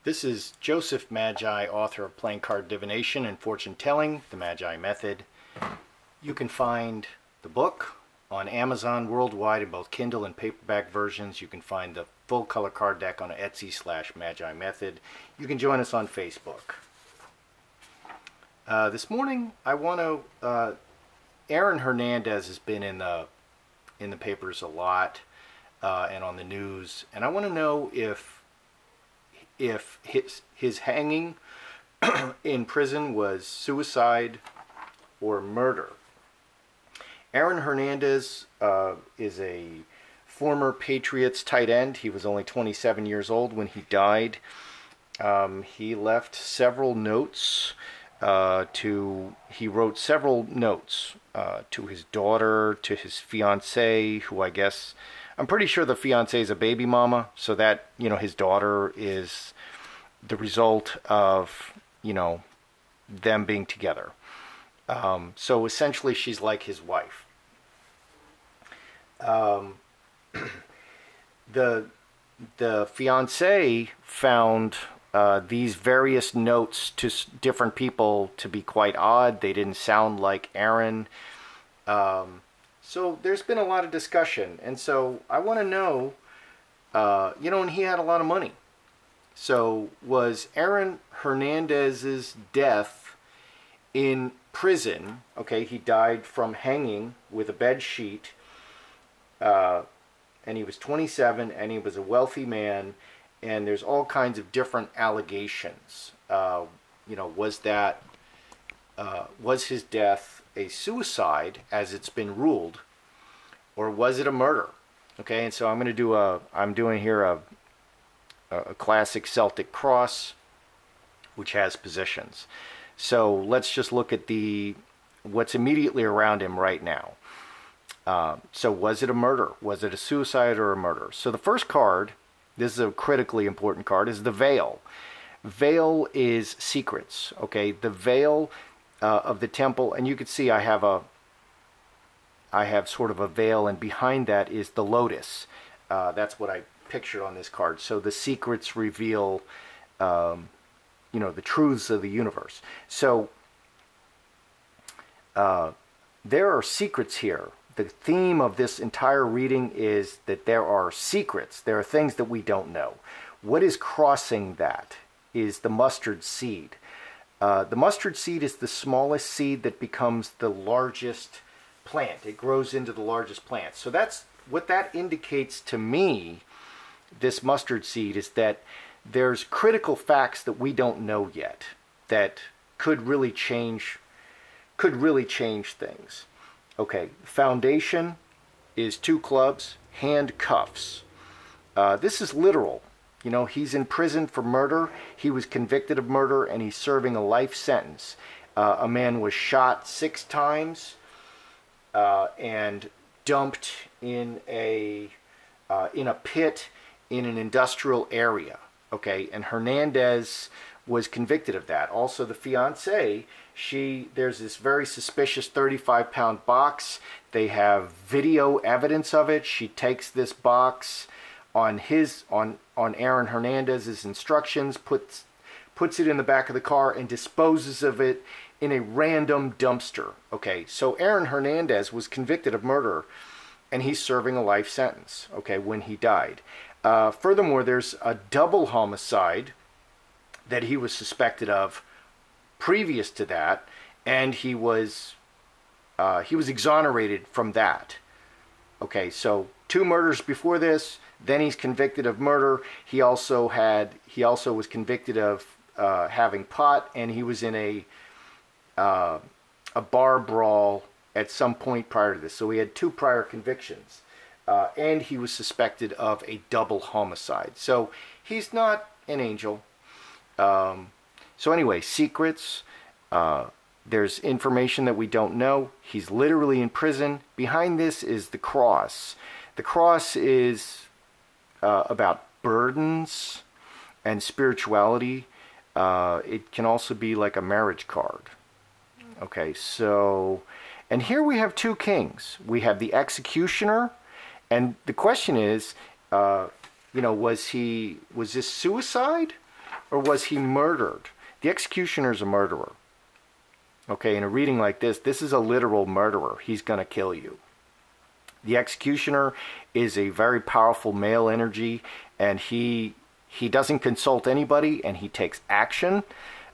This is Joseph Magi, author of Playing Card Divination and Fortune Telling, the Magi Method. You can find the book on Amazon worldwide in both Kindle and paperback versions. You can find the full color card deck on Etsy/Magi Method. You can join us on Facebook. This morning, I want to. Aaron Hernandez has been in the papers a lot and on the news, and I want to know if his hanging in prison was suicide or murder. Aaron Hernandez is a former Patriots tight end. He was only 27 years old when he died. He left several notes he wrote several notes to his daughter, to his fiancee, who I'm pretty sure the fiancee is a baby mama, so that, his daughter is the result of, them being together. So essentially she's like his wife. The fiancé found these various notes to different people to be quite odd. They didn't sound like Aaron. So there's been a lot of discussion. And so I want to know, and he had a lot of money. So was Aaron Hernandez's death in prison? Okay, he died from hanging with a bed sheet. And he was 27, and he was a wealthy man. And there's all kinds of different allegations. Was his death a suicide, as it's been ruled, or was it a murder? Okay, and so I'm doing here a classic Celtic cross, which has positions. So let's just look at what's immediately around him right now. So was it a murder? Was it a suicide or a murder? So the first card, this is a critically important card, is the veil. Veil is secrets, okay? The veil of the temple, and you can see I have sort of a veil, and behind that is the lotus. That's what I pictured on this card. So the secrets reveal, the truths of the universe. So there are secrets here. The theme of this entire reading is that there are secrets. There are things that we don't know. What is crossing that is the mustard seed. The mustard seed is the smallest seed that becomes the largest plant. It grows into the largest plant. So that's what that indicates to me, this mustard seed, is that there's critical facts that we don't know yet that could really change things. Okay, foundation is 2 clubs, handcuffs. This is literal. He's in prison for murder. He was convicted of murder, and he's serving a life sentence. A man was shot 6 times and dumped in a pit in an industrial area. Okay, and Hernandez was convicted of that. Also, the fiancée, there's this very suspicious 35-pound box. They have video evidence of it. She takes this box on Aaron Hernandez's instructions, puts it in the back of the car, and disposes of it in a random dumpster. Okay, so Aaron Hernandez was convicted of murder, and he's serving a life sentence, okay, when he died. Furthermore, there's a double homicide that he was suspected of previous to that, and he was exonerated from that. Okay, so 2 murders before this, then he's convicted of murder. He also was convicted of having pot, and he was in a bar brawl at some point prior to this. So he had 2 prior convictions, and he was suspected of a double homicide. So he's not an angel. So anyway, secrets. There's information that we don't know. He's literally in prison. Behind this is the cross. The cross is about burdens and spirituality. It can also be like a marriage card. Okay, so, and here we have 2 kings. We have the executioner, and the question is, was this suicide? or was he murdered? The executioner is a murderer. Okay, in a reading like this is a literal murderer. He's going to kill you. The executioner is a very powerful male energy, and he doesn't consult anybody, and he takes action.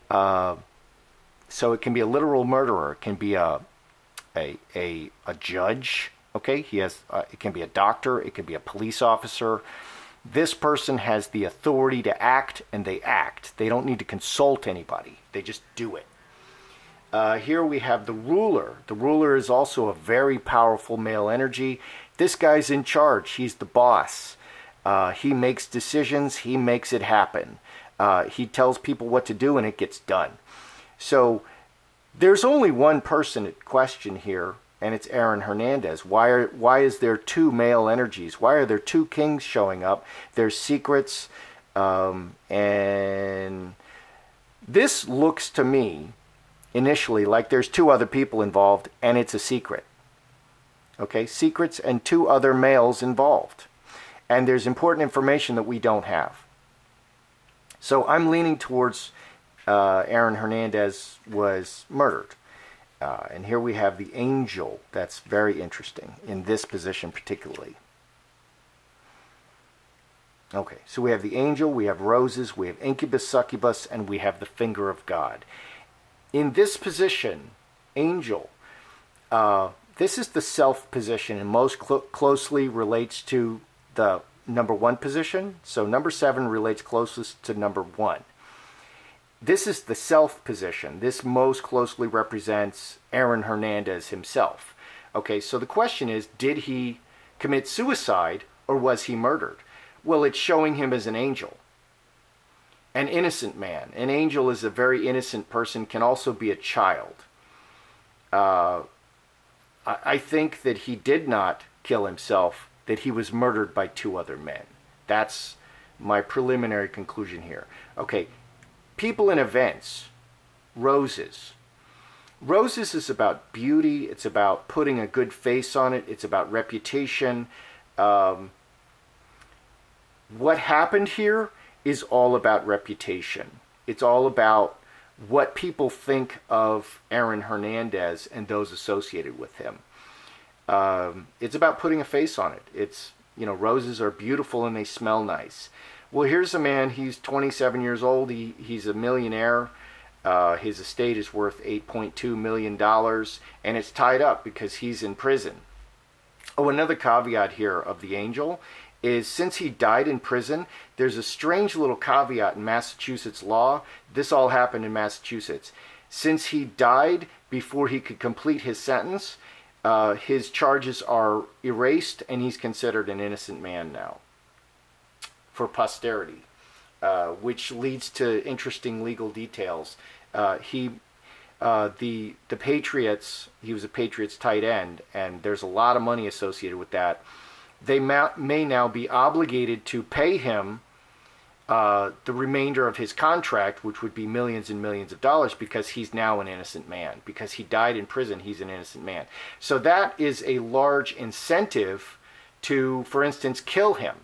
So it can be a literal murderer. It can be a judge. Okay, it can be a doctor. It can be a police officer. This person has the authority to act, and they act. They don't need to consult anybody. They just do it. Here we have the ruler. The ruler is also a very powerful male energy. This guy's in charge. He's the boss. He makes decisions. He makes it happen. He tells people what to do, and it gets done. So there's only one person at question here, and it's Aaron Hernandez. Why is there two male energies? Why are there two kings showing up? There's secrets, and this looks to me initially like there's two other people involved, and it's a secret. Okay, secrets and two other males involved. And there's important information that we don't have. So I'm leaning towards Aaron Hernandez was murdered. And here we have the angel. That's very interesting in this position particularly. Okay, so we have the angel, we have roses, we have incubus, succubus, and we have the finger of God. In this position, angel, this is the self position and most closely relates to the number 1 position. So number 7 relates closest to number 1. This is the self position. This most closely represents Aaron Hernandez himself. Okay, so the question is, did he commit suicide or was he murdered? Well, it's showing him as an angel. An innocent man. An angel is a very innocent person, can also be a child. I think that he did not kill himself, that he was murdered by two other men. That's my preliminary conclusion here. Okay, people and events. Roses. Roses is about beauty. It's about putting a good face on it. It's about reputation. What happened here is all about reputation. It's all about what people think of Aaron Hernandez and those associated with him. It's about putting a face on it. It's, roses are beautiful and they smell nice. Well, here's a man, he's 27 years old, he's a millionaire. His estate is worth $8.2 million, and it's tied up because he's in prison. Oh, another caveat here of the angel is since he died in prison, there's a strange little caveat in Massachusetts law. This all happened in Massachusetts. Since he died before he could complete his sentence, his charges are erased and he's considered an innocent man now for posterity, which leads to interesting legal details. The Patriots, he was a Patriots tight end, and there's a lot of money associated with that. They may now be obligated to pay him the remainder of his contract, which would be millions and millions of dollars, because he's now an innocent man. Because he died in prison, he's an innocent man. So that is a large incentive to, for instance, kill him.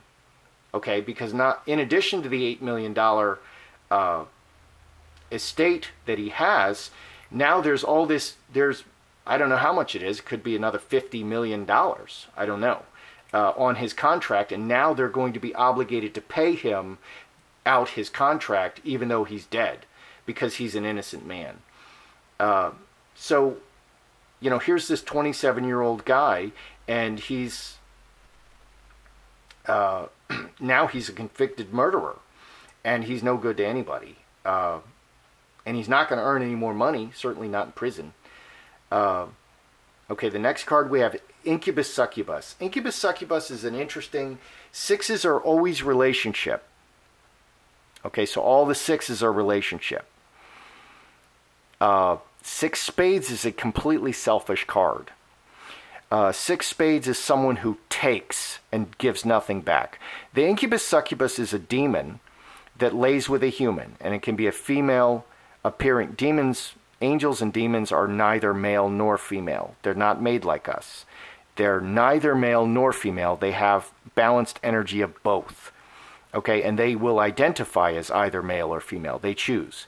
Okay, because not in addition to the $8 million estate that he has, now there's all this, I don't know how much it is, it could be another $50 million, I don't know, on his contract, and now they're going to be obligated to pay him out his contract even though he's dead, because he's an innocent man. So, here's this 27-year-old guy, and he's now he's a convicted murderer, and he's no good to anybody. And he's not going to earn any more money, certainly not in prison. Okay, the next card we have Incubus Succubus. Incubus Succubus is an interesting, sixes are always relationship. Okay, so all the sixes are relationship. Six Spades is a completely selfish card. Six Spades is someone who takes and gives nothing back. The Incubus Succubus is a demon that lays with a human, and it can be a female appearing. Demons, angels and demons are neither male nor female. They're not made like us. They're neither male nor female. They have balanced energy of both. Okay, and they will identify as either male or female. They choose.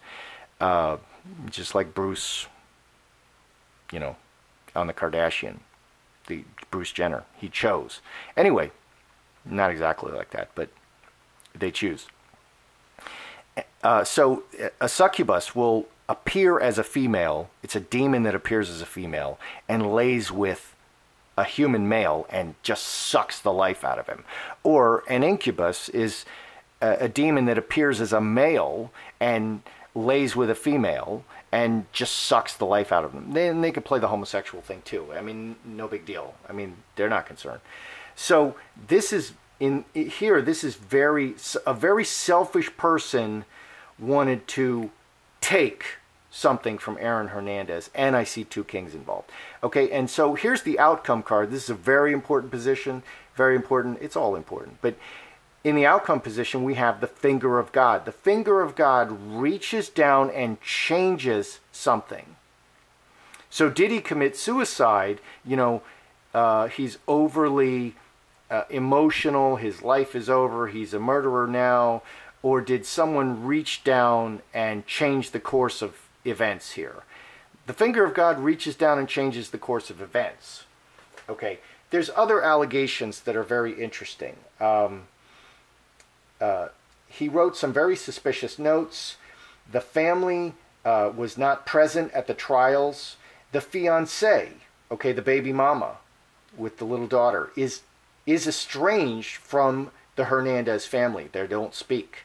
Just like Bruce, you know, on the Kardashian, the Bruce Jenner, he chose. Anyway, not exactly like that, but they choose. So a succubus will appear as a female. It's a demon that appears as a female and lays with a human male and just sucks the life out of him. Or an incubus is a demon that appears as a male and lays with a female and just sucks the life out of them. Then they could play the homosexual thing too. I mean, no big deal. I mean, they're not concerned. So this is this is a very selfish person wanted to take something from Aaron Hernandez, and I see two kings involved. Okay, and so here's the outcome card. This is a very important position, very important. It's all important. But in the outcome position, we have the finger of God. The finger of God reaches down and changes something. So did he commit suicide? You know, he's overly emotional. His life is over. He's a murderer now. Or did someone reach down and change the course of events here? The finger of God reaches down and changes the course of events. Okay, there's other allegations that are very interesting. He wrote some very suspicious notes. The family was not present at the trials. The fiancée, okay, the baby mama with the little daughter, is estranged from the Hernandez family. They don't speak.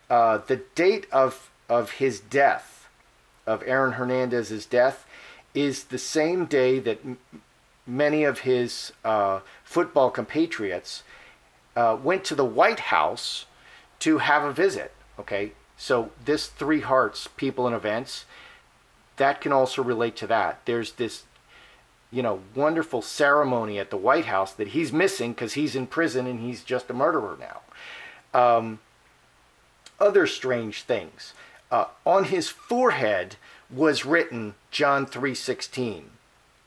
The date of his death, of Aaron Hernandez's death, is the same day that many of his football compatriots went to the White House to have a visit. Okay, so this Three Hearts, people and events, that can also relate to that. There's this, you know, wonderful ceremony at the White House that he's missing because he's in prison and he's just a murderer now. Other strange things. On his forehead was written John 3:16,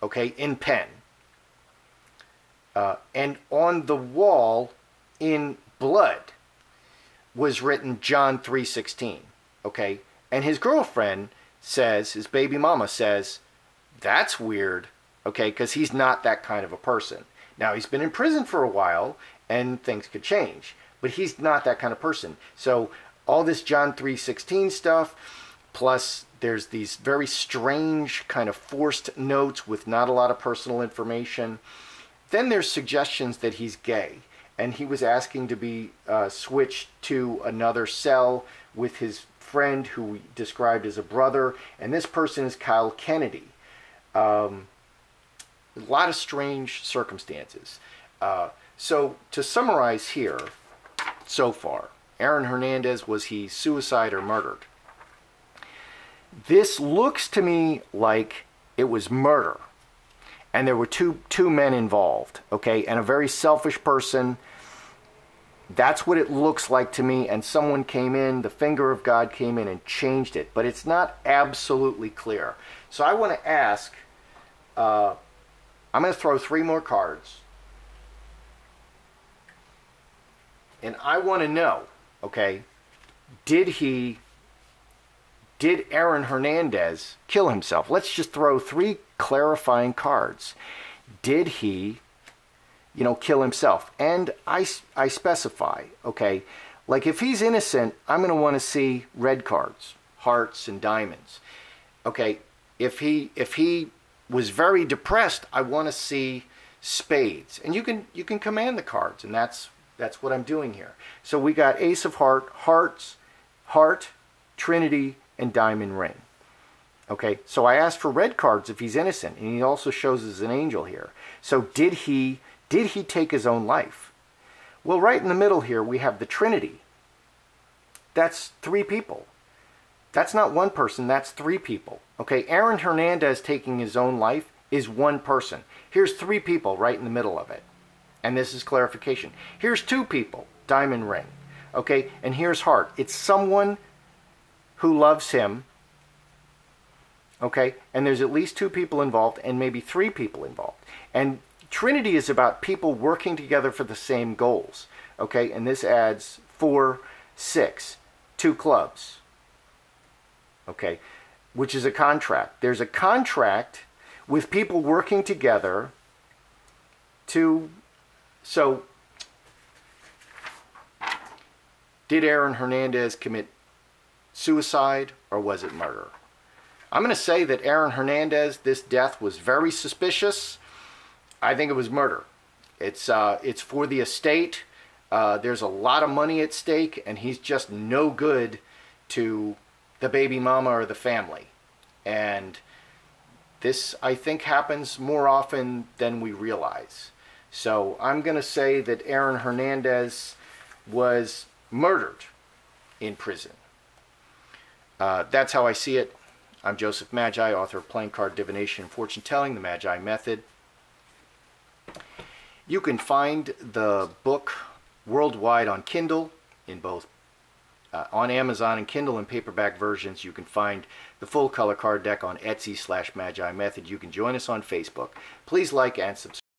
okay, in pen. And on the wall in blood was written John 3:16, okay? And his girlfriend says, his baby mama says, that's weird, okay, because he's not that kind of a person. Now, he's been in prison for a while and things could change, but he's not that kind of person. So all this John 3:16 stuff, plus there's these very strange kind of forced notes with not a lot of personal information. Then there's suggestions that he's gay, and he was asking to be switched to another cell with his friend who we described as a brother, and this person is Kyle Kennedy. A lot of strange circumstances. So to summarize here, so far, Aaron Hernandez, was he suicide or murdered? This looks to me like it was murder. And there were two men involved, okay? And a very selfish person. That's what it looks like to me. And someone came in, the finger of God came in and changed it. But it's not absolutely clear. So I want to ask, I'm going to throw 3 more cards. And I want to know, okay, did Aaron Hernandez kill himself? Let's just throw 3 clarifying cards. Did he, you know, kill himself? And I specify, okay, like if he's innocent, I'm going to want to see red cards, hearts and diamonds. Okay, if he was very depressed, I want to see spades. And you can command the cards, and that's what I'm doing here. So we got Ace of Hearts, Heart, Trinity, and Diamond Ring. Okay, so I asked for red cards if he's innocent, and he also shows as an angel here. So did he take his own life? Well, right in the middle here we have the Trinity. That's 3 people. That's not one person, that's 3 people. Okay, Aaron Hernandez taking his own life is 1 person. Here's 3 people right in the middle of it. And this is clarification. Here's 2 people, Diamond Ring. Okay, and here's Heart. It's someone who loves him. Okay, and there's at least 2 people involved and maybe 3 people involved. And Trinity is about people working together for the same goals. Okay, and this adds 4, 6. 2 clubs. Okay, which is a contract. There's a contract with people working together to... So, did Aaron Hernandez commit suicide or was it murder? I'm going to say that Aaron Hernandez, this death was very suspicious. I think it was murder. It's for the estate. There's a lot of money at stake, and he's just no good to the baby mama or the family. And this, I think, happens more often than we realize. So I'm going to say that Aaron Hernandez was murdered in prison. That's how I see it. I'm Joseph Magi, author of Playing Card Divination and Fortune Telling, the Magi Method. You can find the book worldwide on Kindle, in both on Amazon and Kindle and paperback versions. You can find the full color card deck on Etsy/Magi Method. You can join us on Facebook. Please like and subscribe.